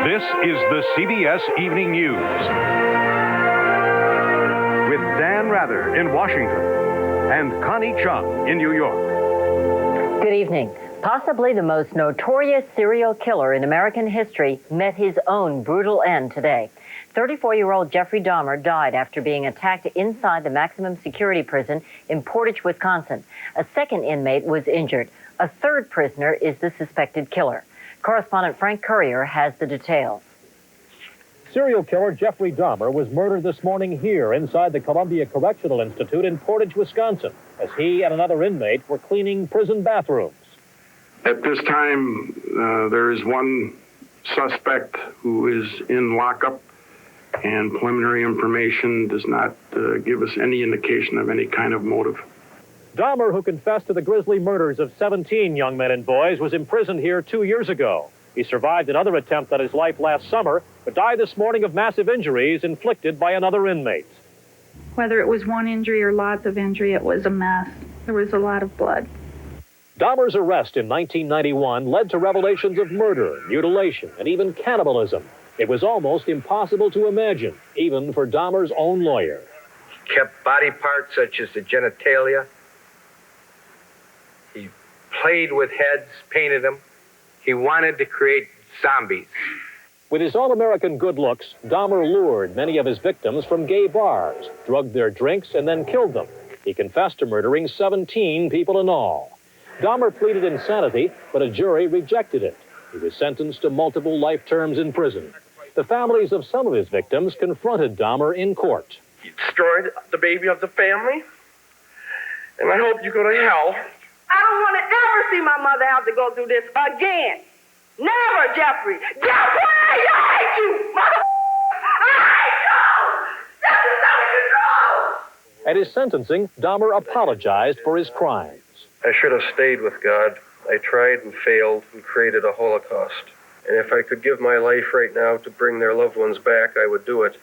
This is the CBS Evening News. With Dan Rather in Washington and Connie Chung in New York. Good evening. Possibly the most notorious serial killer in American history met his own brutal end today. 34-year-old Jeffrey Dahmer died after being attacked inside the maximum security prison in Portage, Wisconsin. A second inmate was injured. A third prisoner is the suspected killer. Correspondent Frank Courier has the details. Serial killer Jeffrey Dahmer was murdered this morning here inside the Columbia Correctional Institute in Portage, Wisconsin, as he and another inmate were cleaning prison bathrooms. At this time, there is one suspect who is in lockup, and preliminary information does not give us any indication of any kind of motive. Dahmer, who confessed to the grisly murders of 17 young men and boys, was imprisoned here 2 years ago. He survived another attempt at his life last summer, but died this morning of massive injuries inflicted by another inmate. Whether it was one injury or lots of injury, it was a mess. There was a lot of blood. Dahmer's arrest in 1991 led to revelations of murder, mutilation, and even cannibalism. It was almost impossible to imagine, even for Dahmer's own lawyer. He kept body parts such as the genitalia. He played with heads, painted them. He wanted to create zombies. With his all-American good looks, Dahmer lured many of his victims from gay bars, drugged their drinks, and then killed them. He confessed to murdering 17 people in all. Dahmer pleaded insanity, but a jury rejected it. He was sentenced to multiple life terms in prison. The families of some of his victims confronted Dahmer in court. You destroyed the baby of the family, and I hope you go to hell. I don't want to ever see my mother have to go through this again. Never, Jeffrey. Jeffrey, I hate you, mother. I hate you. This is under control. At his sentencing, Dahmer apologized for his crimes. I should have stayed with God. I tried and failed and created a Holocaust. And if I could give my life right now to bring their loved ones back, I would do it.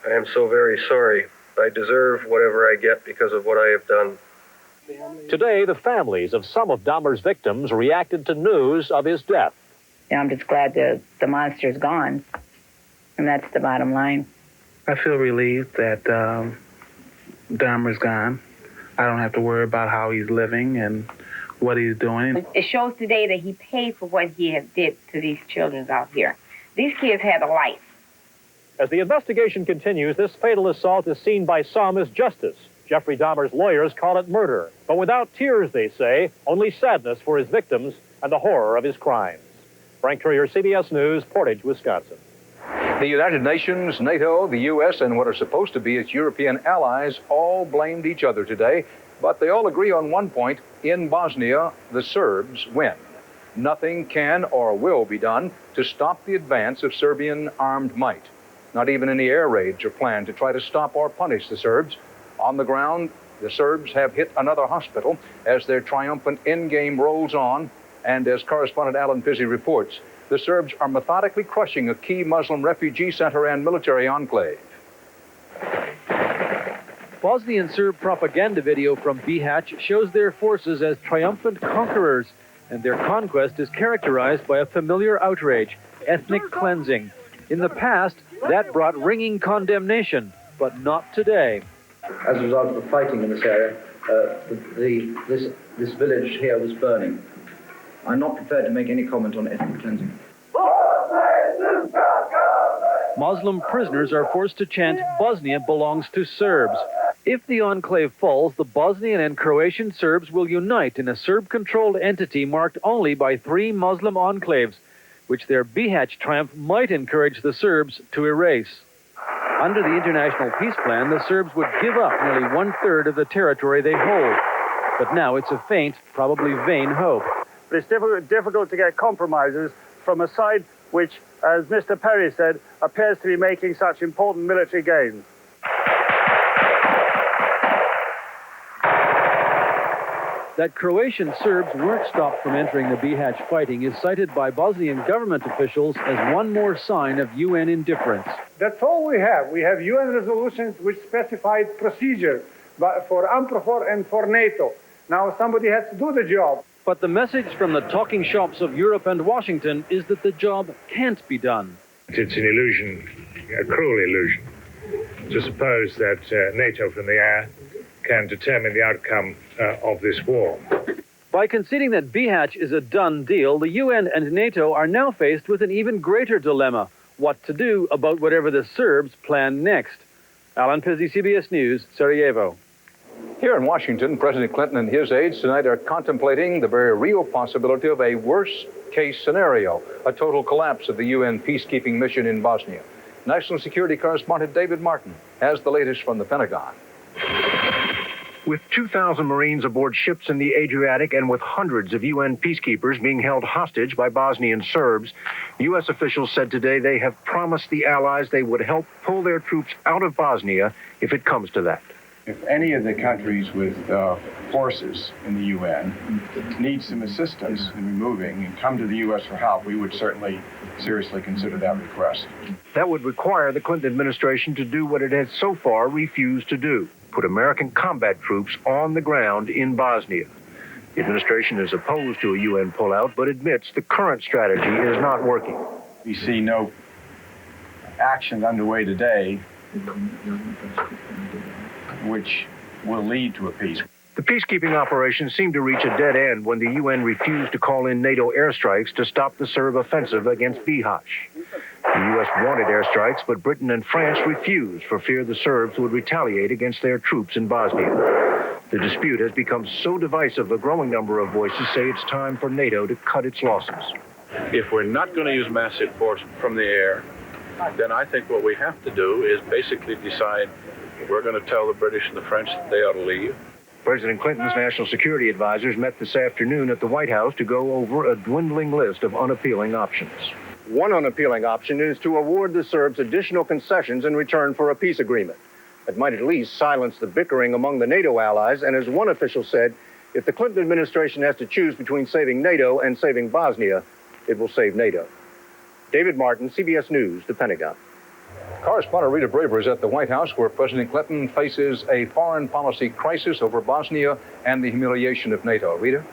I am so very sorry. I deserve whatever I get because of what I have done. Today, the families of some of Dahmer's victims reacted to news of his death. I'm just glad the monster's gone, and that's the bottom line. I feel relieved that Dahmer's gone. I don't have to worry about how he's living and what he's doing. It shows today that he paid for what he had did to these children out here. These kids had a life. As the investigation continues, this fatal assault is seen by some as justice. Jeffrey Dahmer's lawyers call it murder, but without tears, they say, only sadness for his victims and the horror of his crimes. Frank Courier, CBS News, Portage, Wisconsin. The United Nations, NATO, the U.S., and what are supposed to be its European allies all blamed each other today, but they all agree on one point. In Bosnia, the Serbs win. Nothing can or will be done to stop the advance of Serbian armed might. Not even any air raids are planned to try to stop or punish the Serbs. On the ground, the Serbs have hit another hospital as their triumphant endgame rolls on, and as correspondent Alan Pizzi reports, the Serbs are methodically crushing a key Muslim refugee center and military enclave. Bosnian Serb propaganda video from Bihać shows their forces as triumphant conquerors, and their conquest is characterized by a familiar outrage, ethnic cleansing. In the past, that brought ringing condemnation, but not today. As a result of the fighting in this area, this village here was burning. I'm not prepared to make any comment on ethnic cleansing. Muslim prisoners are forced to chant, "Bosnia belongs to Serbs." If the enclave falls, the Bosnian and Croatian Serbs will unite in a Serb-controlled entity marked only by 3 Muslim enclaves, which their Bihać triumph might encourage the Serbs to erase. Under the international peace plan, the Serbs would give up nearly 1/3 of the territory they hold. But now it's a faint, probably vain hope. But it's difficult to get compromises from a side which, as Mr. Perry said, appears to be making such important military gains. That Croatian Serbs weren't stopped from entering the Bihać fighting is cited by Bosnian government officials as one more sign of UN indifference. That's all we have. We have UN resolutions which specified procedure for UNPROFOR and for NATO. Now somebody has to do the job. But the message from the talking shops of Europe and Washington is that the job can't be done. It's an illusion, a cruel illusion, to suppose that NATO from the air can determine the outcome of this war. By conceding that BHATCH is a done deal, the UN and NATO are now faced with an even greater dilemma: what to do about whatever the Serbs plan next. Alan Pizzi, CBS News, Sarajevo. Here in Washington, President Clinton and his aides tonight are contemplating the very real possibility of a worst-case scenario, a total collapse of the UN peacekeeping mission in Bosnia. National Security Correspondent David Martin has the latest from the Pentagon. With 2,000 Marines aboard ships in the Adriatic and with hundreds of UN peacekeepers being held hostage by Bosnian Serbs, U.S. officials said today they have promised the Allies they would help pull their troops out of Bosnia if it comes to that. If any of the countries with forces in the UN need some assistance in removing and come to the U.S. for help, we would certainly seriously consider that request. That would require the Clinton administration to do what it has so far refused to do: put American combat troops on the ground in Bosnia. The administration is opposed to a UN pullout, but admits the current strategy is not working. We see no action underway today which will lead to a peace. The peacekeeping operation seemed to reach a dead end when the UN refused to call in NATO airstrikes to stop the Serb offensive against BHATCH. The U.S. wanted airstrikes, but Britain and France refused for fear the Serbs would retaliate against their troops in Bosnia. The dispute has become so divisive, a growing number of voices say it's time for NATO to cut its losses. If we're not going to use massive force from the air, then I think what we have to do is basically decide we're going to tell the British and the French that they ought to leave. President Clinton's national security advisors met this afternoon at the White House to go over a dwindling list of unappealing options. One unappealing option is to award the Serbs additional concessions in return for a peace agreement. That might at least silence the bickering among the NATO allies, and as one official said, if the Clinton administration has to choose between saving NATO and saving Bosnia, it will save NATO. David Martin, CBS News, the Pentagon. Correspondent Rita Braver is at the White House, where President Clinton faces a foreign policy crisis over Bosnia and the humiliation of NATO. Rita?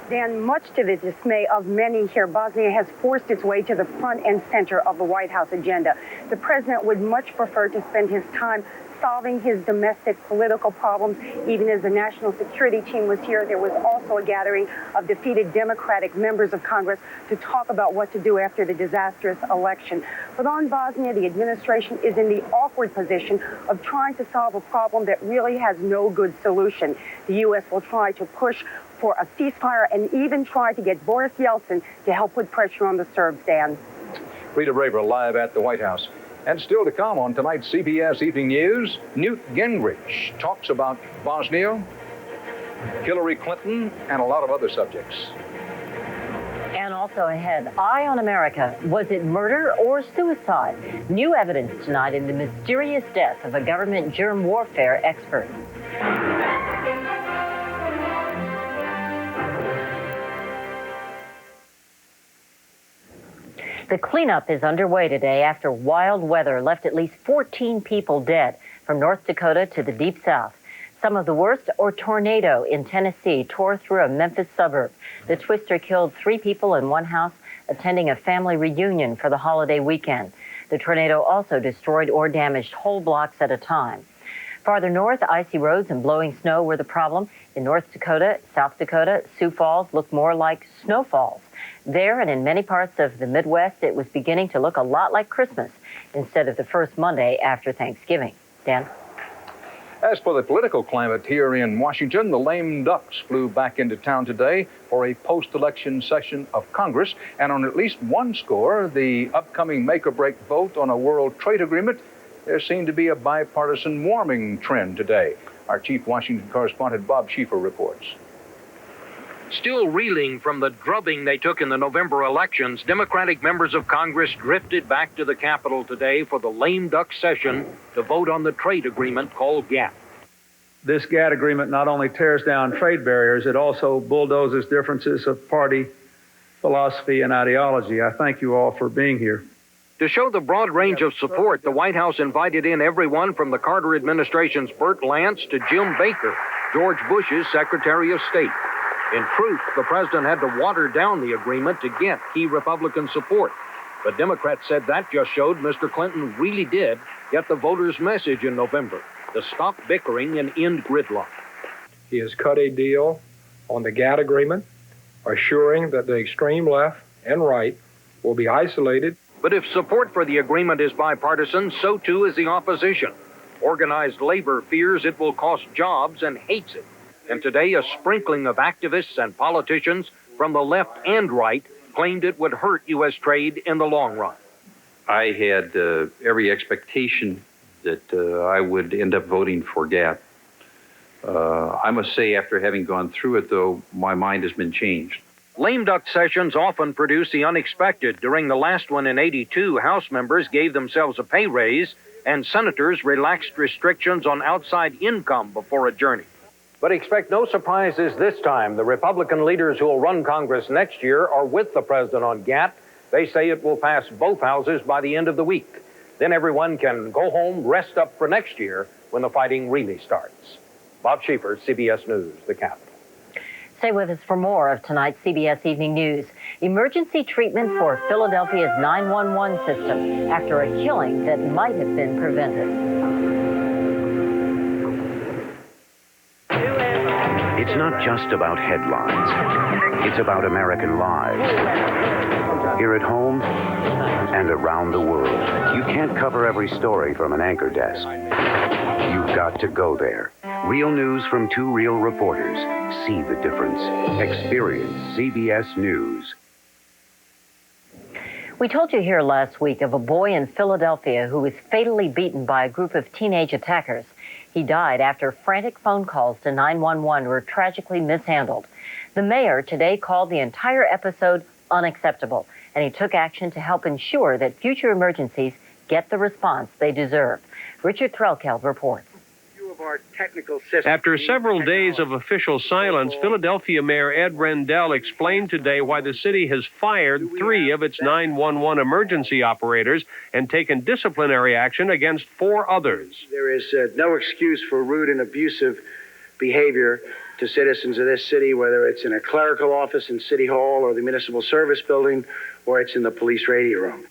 Dan, much to the dismay of many here, Bosnia has forced its way to the front and center of the White House agenda. The president would much prefer to spend his time solving his domestic political problems. Even as the national security team was here, there was also a gathering of defeated Democratic members of Congress to talk about what to do after the disastrous election. But on Bosnia, the administration is in the awkward position of trying to solve a problem that really has no good solution. The U.S. will try to push for a ceasefire and even try to get Boris Yeltsin to help put pressure on the Serbs, Dan. Rita Braver live at the White House. And still to come on tonight's CBS Evening News, Newt Gingrich talks about Bosnia, Hillary Clinton, and a lot of other subjects. And also ahead, Eye on America. Was it murder or suicide? New evidence tonight in the mysterious death of a government germ warfare expert. The cleanup is underway today after wild weather left at least 14 people dead from North Dakota to the Deep South. Some of the worst, a tornado in Tennessee tore through a Memphis suburb. The twister killed 3 people in one house attending a family reunion for the holiday weekend. The tornado also destroyed or damaged whole blocks at a time. Farther north, icy roads and blowing snow were the problem. In North Dakota, South Dakota, Sioux Falls looked more like snowfalls. There and in many parts of the Midwest, it was beginning to look a lot like Christmas instead of the first Monday after Thanksgiving. Dan? As for the political climate here in Washington, the lame ducks flew back into town today for a post-election session of Congress. And on at least one score, the upcoming make-or-break vote on a world trade agreement, there seemed to be a bipartisan warming trend today. Our chief Washington correspondent, Bob Schieffer, reports. Still reeling from the drubbing they took in the November elections, Democratic members of Congress drifted back to the Capitol today for the lame duck session to vote on the trade agreement called GATT. This GATT agreement not only tears down trade barriers, it also bulldozes differences of party, philosophy, and ideology. I thank you all for being here. To show the broad range of support, the White House invited in everyone from the Carter administration's Burt Lance to Jim Baker, George Bush's Secretary of State. In truth, the president had to water down the agreement to get key Republican support. But Democrats said that just showed Mr. Clinton really did get the voters' message in November to stop bickering and end gridlock. He has cut a deal on the GATT agreement, assuring that the extreme left and right will be isolated. But if support for the agreement is bipartisan, so too is the opposition. Organized labor fears it will cost jobs and hates it. And today, a sprinkling of activists and politicians from the left and right claimed it would hurt U.S. trade in the long run. I had every expectation that I would end up voting for GATT. I must say, after having gone through it, though, my mind has been changed. Lame duck sessions often produce the unexpected. During the last one in '82, House members gave themselves a pay raise, and senators relaxed restrictions on outside income before adjourning. But expect no surprises this time. The Republican leaders who will run Congress next year are with the president on GATT. They say it will pass both houses by the end of the week. Then everyone can go home, rest up for next year when the fighting really starts. Bob Schieffer, CBS News, the Capitol. Stay with us for more of tonight's CBS Evening News. Emergency treatment for Philadelphia's 911 system after a killing that might have been prevented. It's not just about headlines. It's about American lives. Here at home and around the world. You can't cover every story from an anchor desk. You've got to go there. Real news from two real reporters. See the difference. Experience CBS News. We told you here last week of a boy in Philadelphia who was fatally beaten by a group of teenage attackers. He died after frantic phone calls to 911 were tragically mishandled. The mayor today called the entire episode unacceptable, and he took action to help ensure that future emergencies get the response they deserve. Richard Threlkeld reports. After several days of official silence, Philadelphia Mayor Ed Rendell explained today why the city has fired 3 of its 911 emergency operators and taken disciplinary action against 4 others. There is no excuse for rude and abusive behavior to citizens of this city, whether it's in a clerical office in City Hall or the Municipal Service Building, or it's in the police radio room.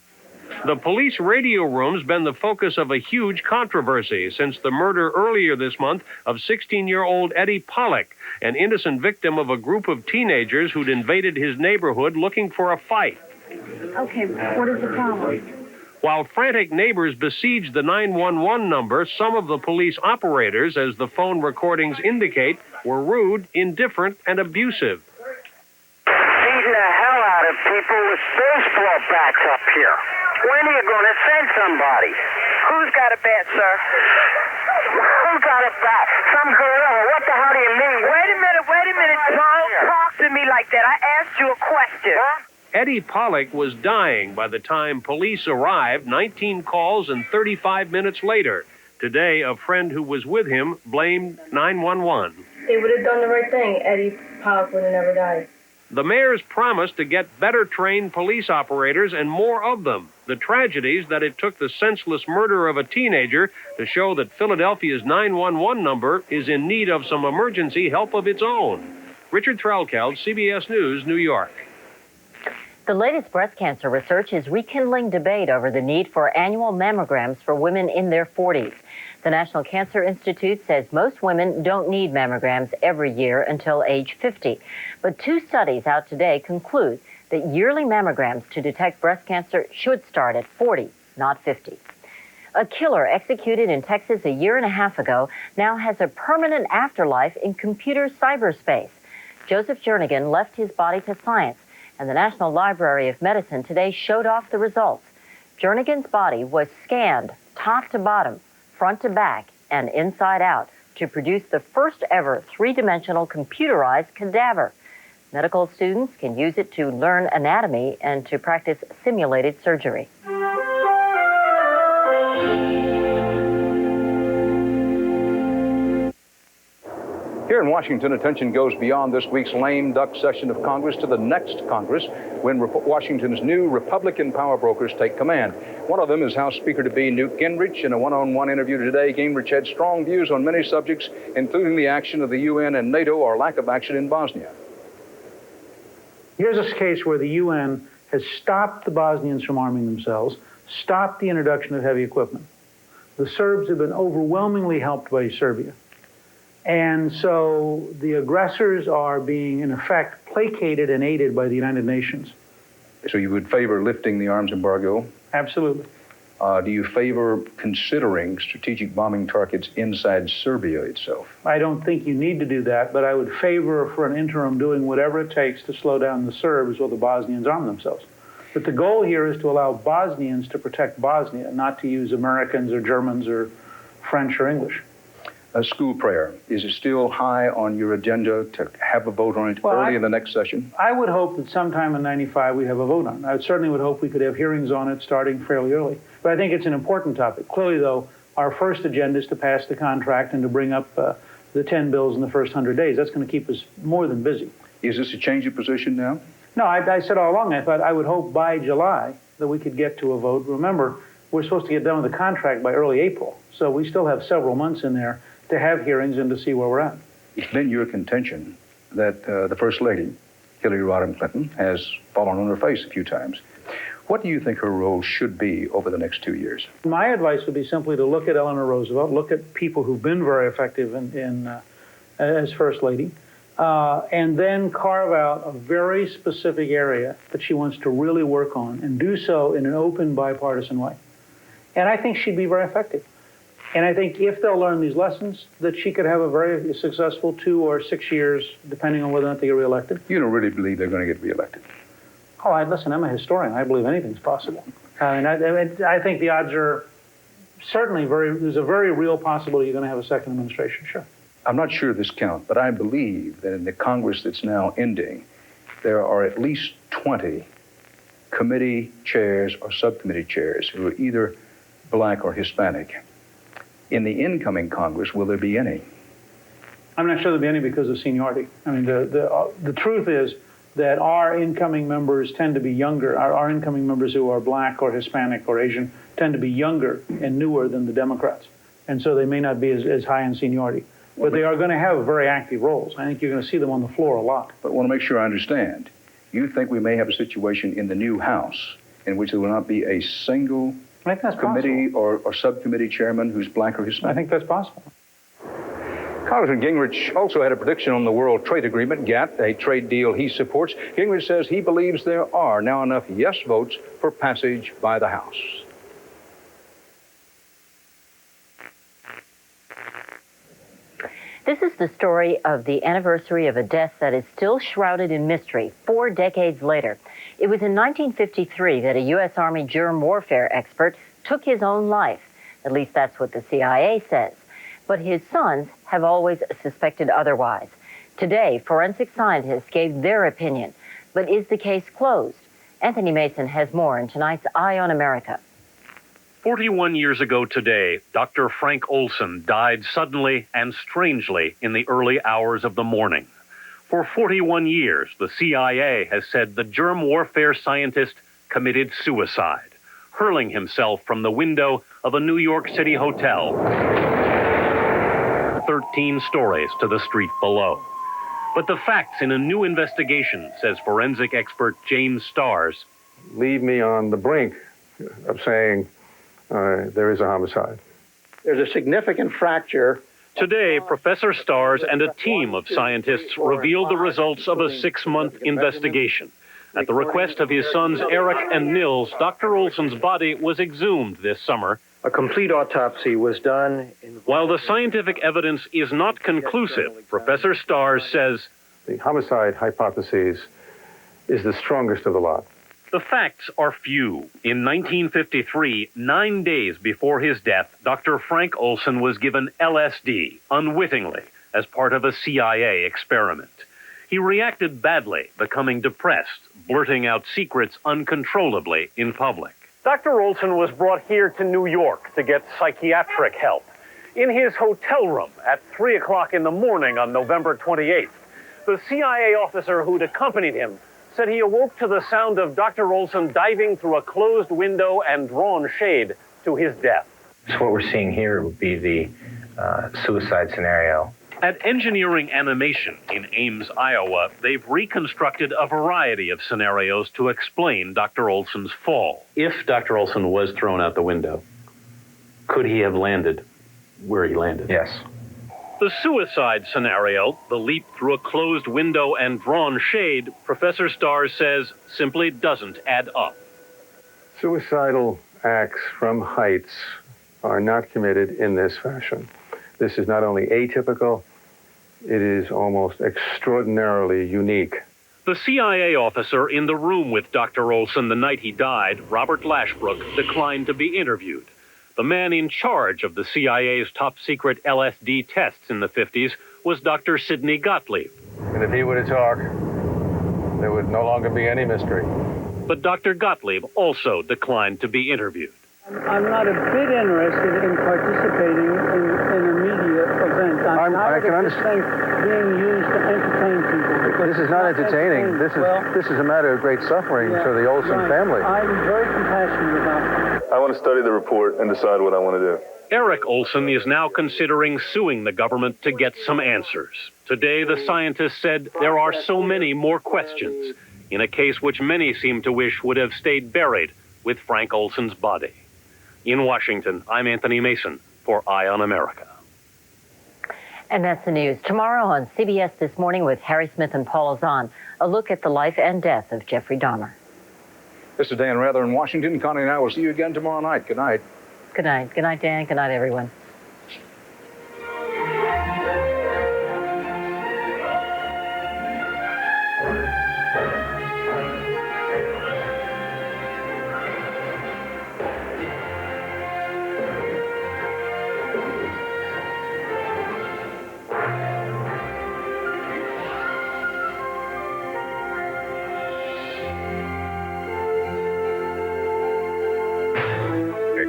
The police radio room's been the focus of a huge controversy since the murder earlier this month of 16-year-old Eddie Pollock, an innocent victim of a group of teenagers who'd invaded his neighborhood looking for a fight. Okay, what is the problem? While frantic neighbors besieged the 911 number, some of the police operators, as the phone recordings indicate, were rude, indifferent, and abusive. Beating the hell out of people with baseball bats up here. When are you going to send somebody? Who's got a bat, sir? Who got a bat? Some gorilla. What the hell do you mean? Wait a minute. Don't talk to me like that. I asked you a question. Huh? Eddie Pollock was dying by the time police arrived, 19 calls and 35 minutes later. Today, a friend who was with him blamed 911. They would have done the right thing. Eddie Pollock would have never died. The mayor's promised to get better trained police operators and more of them. The tragedies that it took the senseless murder of a teenager to show that Philadelphia's 911 number is in need of some emergency help of its own. Richard Threlkeld, CBS News, New York. The latest breast cancer research is rekindling debate over the need for annual mammograms for women in their 40s. The National Cancer Institute says most women don't need mammograms every year until age 50. But 2 studies out today conclude that yearly mammograms to detect breast cancer should start at 40, not 50. A killer executed in Texas a year and a half ago now has a permanent afterlife in computer cyberspace. Joseph Jernigan left his body to science, and the National Library of Medicine today showed off the results. Jernigan's body was scanned top to bottom, front to back, and inside out to produce the first ever 3-dimensional computerized cadaver. Medical students can use it to learn anatomy and to practice simulated surgery. Here in Washington, attention goes beyond this week's lame duck session of Congress to the next Congress when Washington's new Republican power brokers take command. One of them is House Speaker-to-be Newt Gingrich. In a one-on-one interview today, Gingrich had strong views on many subjects, including the action of the UN and NATO or lack of action in Bosnia. Here's a case where the UN has stopped the Bosnians from arming themselves, stopped the introduction of heavy equipment. The Serbs have been overwhelmingly helped by Serbia. And so the aggressors are being, in effect, placated and aided by the United Nations. So you would favor lifting the arms embargo? Absolutely. Do you favor considering strategic bombing targets inside Serbia itself? I don't think you need to do that, but I would favor for an interim doing whatever it takes to slow down the Serbs while the Bosnians arm themselves. But the goal here is to allow Bosnians to protect Bosnia, not to use Americans or Germans or French or English. A school prayer, is it still high on your agenda to have a vote on it early in the next session? I would hope that sometime in '95 we'd have a vote on it. I certainly would hope we could have hearings on it starting fairly early. But I think it's an important topic. Clearly, though, our first agenda is to pass the contract and to bring up the 10 bills in the first 100 days. That's going to keep us more than busy. Is this a change of position now? No, I said all along, I thought I would hope by July that we could get to a vote. Remember, we're supposed to get done with the contract by early April, so we still have several months in there to have hearings and to see where we're at. It's been your contention that the First Lady, Hillary Rodham Clinton, has fallen on her face a few times. What do you think her role should be over the next 2 years? My advice would be simply to look at Eleanor Roosevelt, look at people who've been very effective as First Lady, and then carve out a very specific area that she wants to really work on and do so in an open, bipartisan way. And I think she'd be very effective. And I think if they'll learn these lessons, that she could have a very successful 2 or 6 years, depending on whether or not they get reelected. You don't really believe they're going to get reelected? Oh, listen, I'm a historian. I believe anything's possible. I think the odds are certainly there's a very real possibility you're going to have a second administration, sure. I'm not sure this counts, but I believe that in the Congress that's now ending, there are at least 20 committee chairs or subcommittee chairs who are either black or Hispanic. In the incoming Congress, will there be any? I'm not sure there'll be any because of seniority. I mean, the truth is that our incoming members tend to be younger. Our incoming members who are black or Hispanic or Asian tend to be younger and newer than the Democrats. And so they may not be as high in seniority. But they are going to have very active roles. I think you're going to see them on the floor a lot. But I want to make sure I understand. You think we may have a situation in the new House in which there will not be a single committee or subcommittee chairman who's black or Hispanic? I think that's possible. Congressman Gingrich also had a prediction on the World Trade Agreement, GATT, a trade deal he supports. Gingrich says he believes there are now enough yes votes for passage by the House. This is the story of the anniversary of a death that is still shrouded in mystery 4 decades later. It was in 1953 that a U.S. Army germ warfare expert took his own life. At least that's what the CIA says. But his sons have always suspected otherwise. Today, forensic scientists gave their opinion. But is the case closed? Anthony Mason has more in tonight's Eye on America. 41 years ago today, Dr. Frank Olson died suddenly and strangely in the early hours of the morning. For 41 years, the CIA has said the germ warfare scientist committed suicide, hurling himself from the window of a New York City hotel, 13 stories to the street below. But the facts in a new investigation, says forensic expert James Starrs, leave me on the brink of saying there is a homicide. There's a significant fracture. Today, Professor Starrs and a team of scientists revealed the results of a 6-month investigation. At the request of his sons Eric and Nils, Dr. Olson's body was exhumed this summer. A complete autopsy was done. While the scientific evidence is not conclusive, Professor Starrs says the homicide hypothesis is the strongest of the lot. The facts are few. In 1953, 9 days before his death, Dr. Frank Olson was given LSD, unwittingly, as part of a CIA experiment. He reacted badly, becoming depressed, blurting out secrets uncontrollably in public. Dr. Olson was brought here to New York to get psychiatric help. In his hotel room at 3 o'clock in the morning on November 28th, the CIA officer who'd accompanied him said he awoke to the sound of Dr. Olson diving through a closed window and drawn shade to his death. So what we're seeing here would be the suicide scenario. At Engineering Animation in Ames, Iowa, they've reconstructed a variety of scenarios to explain Dr. Olson's fall. If Dr. Olson was thrown out the window, could he have landed where he landed? Yes. The suicide scenario, the leap through a closed window and drawn shade, Professor Starr says simply doesn't add up. Suicidal acts from heights are not committed in this fashion. This is not only atypical, it is almost extraordinarily unique. The CIA officer in the room with Dr. Olson the night he died, Robert Lashbrook, declined to be interviewed. The man in charge of the CIA's top-secret LSD tests in the 50s was Dr. Sidney Gottlieb. And if he were to talk, there would no longer be any mystery. But Dr. Gottlieb also declined to be interviewed. I'm not a bit interested in participating in a media event. I can understand being used to entertain people. This is not entertaining. This is a matter of great suffering for the Olson family. I'm very compassionate about it. I want to study the report and decide what I want to do. Eric Olson is now considering suing the government to get some answers. Today, the scientist said there are so many more questions in a case which many seem to wish would have stayed buried with Frank Olson's body. In Washington, I'm Anthony Mason for Eye on America. And that's the news. Tomorrow on CBS This Morning with Harry Smith and Paula Zahn, a look at the life and death of Jeffrey Dahmer. This is Dan Rather in Washington. Connie and I will see you again tomorrow night. Good night. Good night. Good night, Dan. Good night, everyone.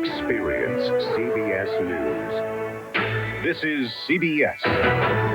Experience CBS News. This is CBS.